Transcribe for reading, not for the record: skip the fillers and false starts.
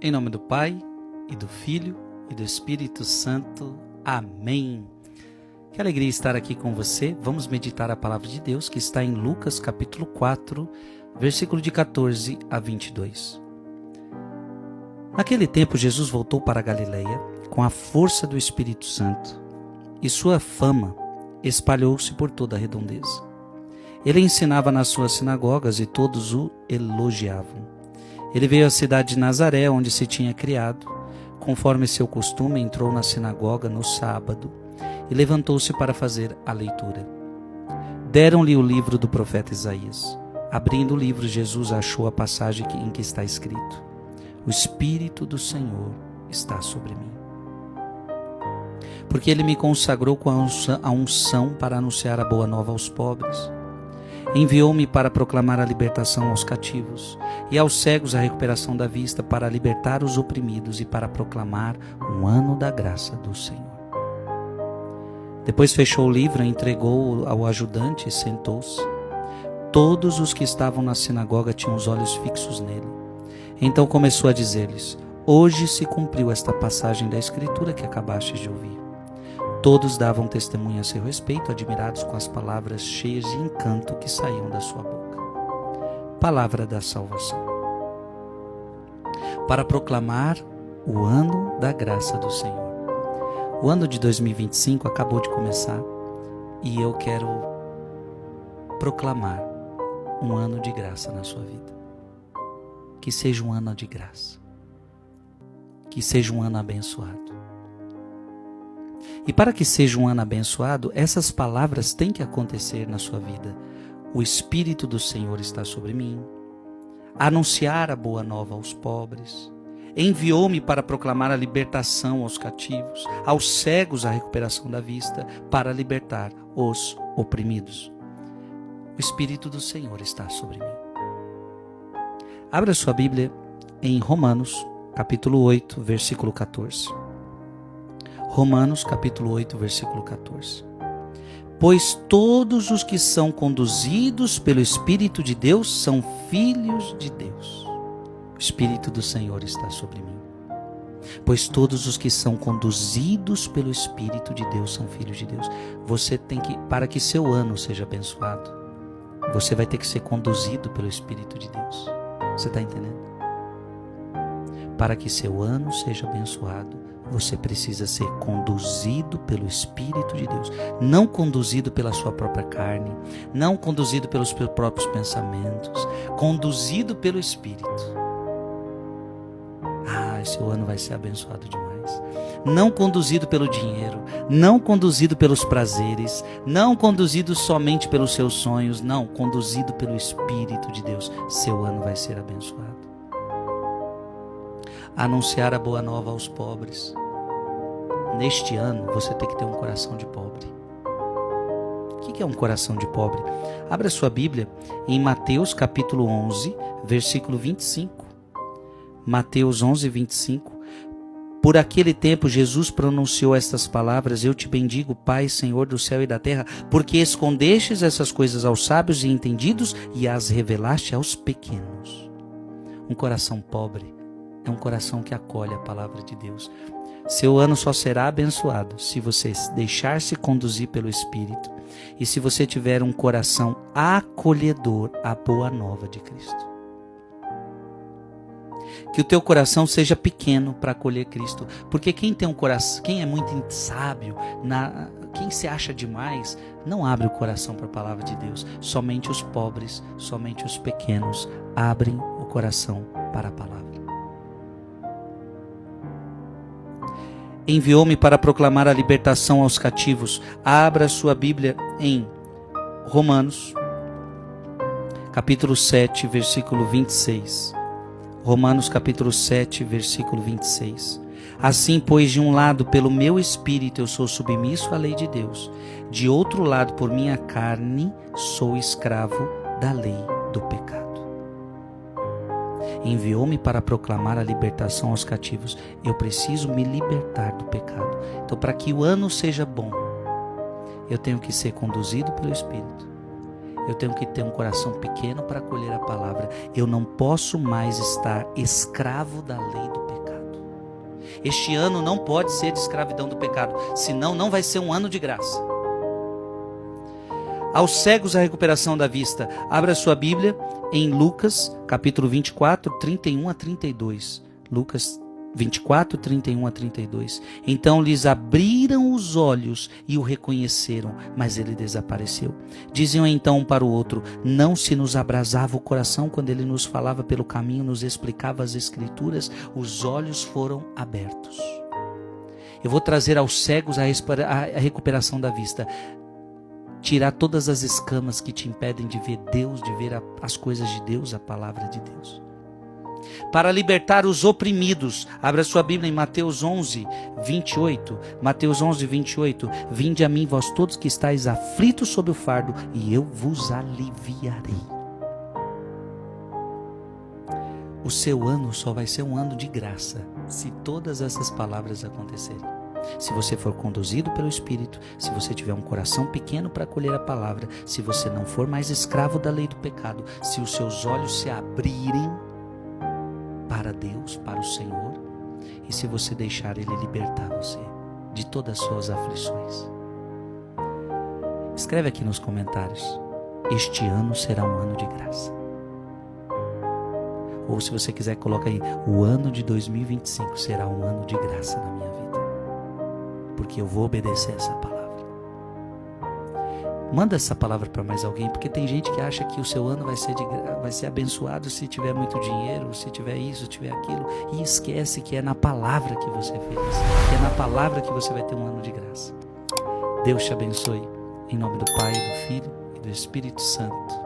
Em nome do Pai, e do Filho, e do Espírito Santo. Amém. Que alegria estar aqui com você. Vamos meditar a palavra de Deus que está em Lucas capítulo 4, versículo de 14 a 22. Naquele tempo, Jesus voltou para a Galileia com a força do Espírito Santo, e sua fama espalhou-se por toda a redondeza. Ele ensinava nas suas sinagogas e todos o elogiavam. Ele veio à cidade de Nazaré, onde se tinha criado. Conforme seu costume, entrou na sinagoga no sábado e levantou-se para fazer a leitura. Deram-lhe o livro do profeta Isaías. Abrindo o livro, Jesus achou a passagem em que está escrito: O Espírito do Senhor está sobre mim, porque ele me consagrou com a unção para anunciar a boa nova aos pobres. Enviou-me para proclamar a libertação aos cativos e aos cegos a recuperação da vista, para libertar os oprimidos e para proclamar um ano da graça do Senhor. Depois fechou o livro, entregou-o ao ajudante e sentou-se. Todos os que estavam na sinagoga tinham os olhos fixos nele. Então começou a dizer-lhes: Hoje se cumpriu esta passagem da Escritura que acabastes de ouvir. Todos davam testemunho a seu respeito, admirados com as palavras cheias de encanto que saíam da sua boca. Palavra da salvação. Para proclamar o ano da graça do Senhor. O ano de 2025 acabou de começar e eu quero proclamar um ano de graça na sua vida. Que seja um ano de graça. Que seja um ano abençoado. E para que seja um ano abençoado, essas palavras têm que acontecer na sua vida. O Espírito do Senhor está sobre mim. Anunciar a boa nova aos pobres. Enviou-me para proclamar a libertação aos cativos, aos cegos a recuperação da vista, para libertar os oprimidos. O Espírito do Senhor está sobre mim. Abra sua Bíblia em Romanos, capítulo 8, versículo 14. Romanos capítulo 8, versículo 14. Pois todos os que são conduzidos pelo Espírito de Deus são filhos de Deus. O Espírito do Senhor está sobre mim. Pois todos os que são conduzidos pelo Espírito de Deus são filhos de Deus. Você tem que, para que seu ano seja abençoado, você vai ter que ser conduzido pelo Espírito de Deus. Você está entendendo? Para que seu ano seja abençoado, você precisa ser conduzido pelo Espírito de Deus. Não conduzido pela sua própria carne. Não conduzido pelos seus próprios pensamentos. Conduzido pelo Espírito. Esse ano vai ser abençoado demais. Não conduzido pelo dinheiro. Não conduzido pelos prazeres. Não conduzido somente pelos seus sonhos. Não, conduzido pelo Espírito de Deus. Seu ano vai ser abençoado. Anunciar a boa nova aos pobres. Neste ano, você tem que ter um coração de pobre. O que é um coração de pobre? Abra sua Bíblia em Mateus capítulo 11, versículo 25. Mateus 11, 25. Por aquele tempo, Jesus pronunciou estas palavras: Eu te bendigo, Pai, Senhor do céu e da terra, porque escondestes essas coisas aos sábios e entendidos e as revelaste aos pequenos. Um coração pobre é um coração que acolhe a palavra de Deus. Seu ano só será abençoado se você deixar-se conduzir pelo Espírito e se você tiver um coração acolhedor à boa nova de Cristo. Que o teu coração seja pequeno para acolher Cristo, porque quem tem um coração, quem é muito sábio, quem se acha demais, não abre o coração para a palavra de Deus. Somente os pobres, somente os pequenos abrem o coração para a palavra. Enviou-me para proclamar a libertação aos cativos. Abra sua Bíblia em Romanos, capítulo 7, versículo 26. Romanos, capítulo 7, versículo 26. Assim, pois, de um lado, pelo meu espírito, eu sou submisso à lei de Deus. De outro lado, por minha carne, sou escravo da lei do pecado. Enviou-me para proclamar a libertação aos cativos. Eu preciso me libertar do pecado. Então, para que o ano seja bom, eu tenho que ser conduzido pelo Espírito. Eu tenho que ter um coração pequeno para acolher a palavra. Eu não posso mais estar escravo da lei do pecado. Este ano não pode ser de escravidão do pecado, senão não vai ser um ano de graça. Aos cegos a recuperação da vista. Abra sua Bíblia em Lucas, capítulo 24, 31 a 32. Lucas 24, 31 a 32. Então lhes abriram os olhos e o reconheceram, mas ele desapareceu. Diziam então um para o outro: não se nos abrasava o coração quando ele nos falava pelo caminho, nos explicava as Escrituras? Os olhos foram abertos. Eu vou trazer aos cegos a recuperação da vista. Tirar todas as escamas que te impedem de ver Deus, de ver as coisas de Deus, a palavra de Deus. Para libertar os oprimidos. Abra sua Bíblia em Mateus 11, 28. Mateus 11, 28. Vinde a mim, vós todos que estáis aflitos sob o fardo, e eu vos aliviarei. O seu ano só vai ser um ano de graça, se todas essas palavras acontecerem. Se você for conduzido pelo Espírito, se você tiver um coração pequeno para acolher a palavra, se você não for mais escravo da lei do pecado, se os seus olhos se abrirem para Deus, para o Senhor, e se você deixar Ele libertar você de todas as suas aflições. Escreve aqui nos comentários: este ano será um ano de graça. Ou se você quiser, coloca aí: o ano de 2025 será um ano de graça na minha vida, porque eu vou obedecer essa palavra. Manda essa palavra para mais alguém, porque tem gente que acha que o seu ano vai ser abençoado se tiver muito dinheiro, se tiver isso, se tiver aquilo, e esquece que é na palavra que você é feliz, que é na palavra que você vai ter um ano de graça. Deus te abençoe, em nome do Pai, do Filho e do Espírito Santo.